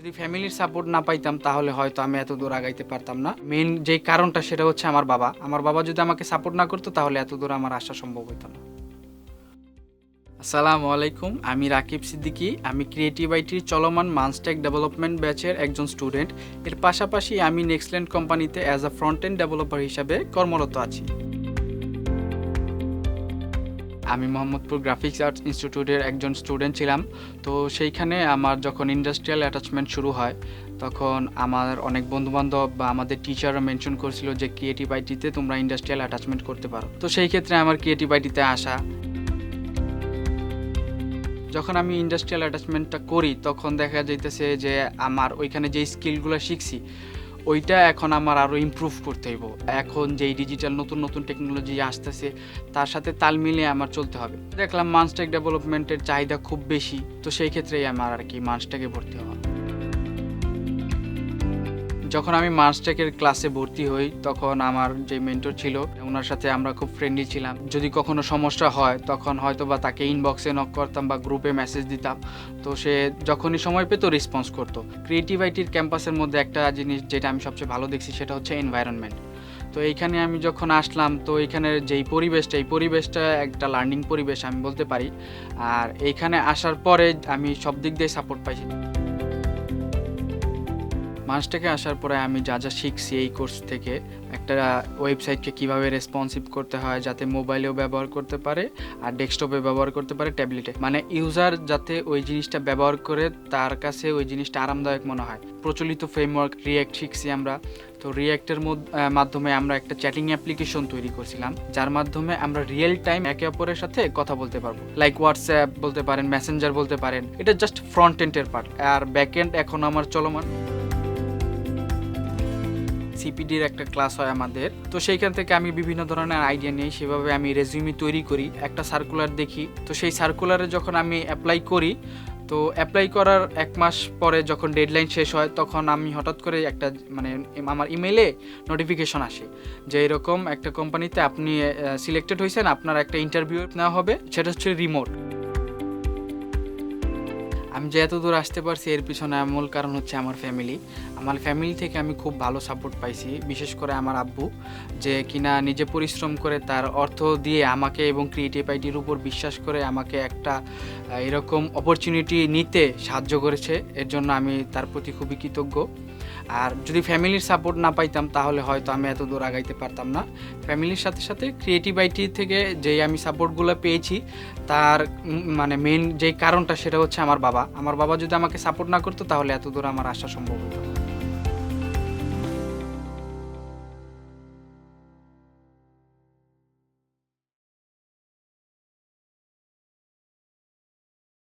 যদি ফ্যামিলির সাপোর্ট না পাইতাম তাহলে হয়তো আমি এত দূর আগাইতে পারতাম না। মেইন যেই কারণটা সেটা হচ্ছে আমার বাবা। আমার বাবা যদি আমাকে সাপোর্ট না করতো তাহলে এত দূর আমার আসা সম্ভব হতো না। আসসালামু আলাইকুম, আমি রাকিব সিদ্দিকী। আমি ক্রিয়েটিভ আইটির চলমান মানস্টেক ডেভেলপমেন্ট ব্যাচের একজন স্টুডেন্ট। এর পাশাপাশি আমি নেক্সটল্যান্ড কোম্পানিতে as a front end developer হিসাবে কর্মরত আছি। আমি মোহাম্মদপুর গ্রাফিক্স আর্টস ইনস্টিটিউটের একজন স্টুডেন্ট ছিলাম। তো সেইখানে আমার যখন ইন্ডাস্ট্রিয়াল অ্যাটাচমেন্ট শুরু হয় তখন আমার অনেক বন্ধুবান্ধব বা আমাদের টিচাররা মেনশন করছিল যে ক্রিয়েটিভ আইটিতে তোমরা ইন্ডাস্ট্রিয়াল অ্যাটাচমেন্ট করতে পারো। তো সেই ক্ষেত্রে আমার ক্রিয়েটিভ আইটিতে আসা। যখন আমি ইন্ডাস্ট্রিয়াল অ্যাটাচমেন্টটা করি তখন দেখা যাইতেছে যে আমার ওইখানে যেই স্কিলগুলো শিখছি ওইটা এখন আমার আরও ইমপ্রুভ করতে হইব। এখন যেই ডিজিটাল নতুন নতুন টেকনোলজি আসতেছে তার সাথে তাল মিলিয়ে আমার চলতে হবে। দেখলাম মানস্টেক ডেভেলপমেন্টের চাহিদা খুব বেশি, তো সেই ক্ষেত্রেই আমার আর কি মানস্টেকে ভর্তি হওয়া। যখন আমি মানস্টেকের ক্লাসে ভর্তি হই তখন আমার যে মেন্টর ছিল ওনার সাথে আমরা খুব ফ্রেন্ডলি ছিলাম। যদি কখনো সমস্যা হয় তখন হয়তো বা তাকে ইনবক্সে নক করতাম বা গ্রুপে মেসেজ দিতাম, তো সে যখনই সময় পেত রেসপন্স করতো। ক্রিয়েটিভ আইটির ক্যাম্পাসের মধ্যে একটা জিনিস যেটা আমি সবচেয়ে ভালো দেখছি সেটা হচ্ছে এনভায়রনমেন্ট। তো এইখানে আমি যখন আসলাম তো এইখানের যেই পরিবেশটা, এই পরিবেশটা একটা লার্নিং পরিবেশ আমি বলতে পারি। আর এইখানে আসার পরে আমি সব দিক দিয়ে সাপোর্ট পাইছি। মানস্টেকে আসার পরে আমি যা যা শিখছি এই কোর্স থেকে, একটা ওয়েবসাইটকে কিভাবে রেসপন্সিভ করতে হয় যাতে মোবাইলেও ব্যবহার করতে পারে আর ডেস্কটপে ব্যবহার করতে পারে, ট্যাবলেটে, মানে ইউজার যাতে ওই জিনিসটা ব্যবহার করে তার কাছে ওই জিনিসটা আরামদায়ক মনে হয়। প্রচলিত ফ্রেমওয়ার্ক রিয়্যাক্ট শিখছি আমরা। তো রিয়্যাক্টের মাধ্যমে আমরা একটা চ্যাটিং অ্যাপ্লিকেশন তৈরি করছিলাম যার মাধ্যমে আমরা রিয়েল টাইম একে অপরের সাথে কথা বলতে পারবো। লাইক হোয়াটসঅ্যাপ বলতে পারেন, মেসেঞ্জার বলতে পারেন। এটা জাস্ট ফ্রন্ট এন্ডের পার্ট, আর ব্যাক এন্ড এখন আমার চলমান। সিপিডির একটা ক্লাস হয় আমাদের, তো সেইখান থেকে আমি বিভিন্ন ধরনের আইডিয়া নিই, সেভাবে আমি রেজিউমি তৈরি করি। একটা সার্কুলার দেখি, তো সেই সার্কুলারে যখন আমি অ্যাপ্লাই করি, তো অ্যাপ্লাই করার 1 মাস পরে যখন ডেডলাইন শেষ হয় তখন আমি হঠাৎ করে একটা মানে আমার ইমেলে নোটিফিকেশন আসে যে এরকম একটা কোম্পানিতে আপনি সিলেক্টেড হয়েছেন, আপনার একটা ইন্টারভিউ নেওয়া হবে, সেটা হচ্ছে রিমোট। আমি যে এত দূর আসতে পারছি এর পিছনে মূল কারণ হচ্ছে আমার ফ্যামিলি। আমার ফ্যামিলি থেকে আমি খুব ভালো সাপোর্ট পাইছি, বিশেষ করে আমার আব্বু, যে কিনা নিজে পরিশ্রম করে তার অর্থ দিয়ে আমাকে এবং ক্রিয়েটিভ আইটির উপর বিশ্বাস করে আমাকে একটা এরকম অপরচুনিটি নিতে সাহায্য করেছে। এর জন্য আমি তার প্রতি খুবই কৃতজ্ঞ। আর যদি ফ্যামিলির সাপোর্ট না পাইতাম তাহলে হয়তো আমি এত দূর আগাইতে পারতাম না। ফ্যামিলির সাথে সাথে ক্রিয়েটিভ আইটি থেকে যেই আমি সাপোর্টগুলো পেয়েছি তার মানে মেইন যেই কারণটা সেটা হচ্ছে আমার বাবা। আমার বাবা যদি আমাকে সাপোর্ট না করতো তাহলে এত দূর আমার আসা সম্ভব হতো না।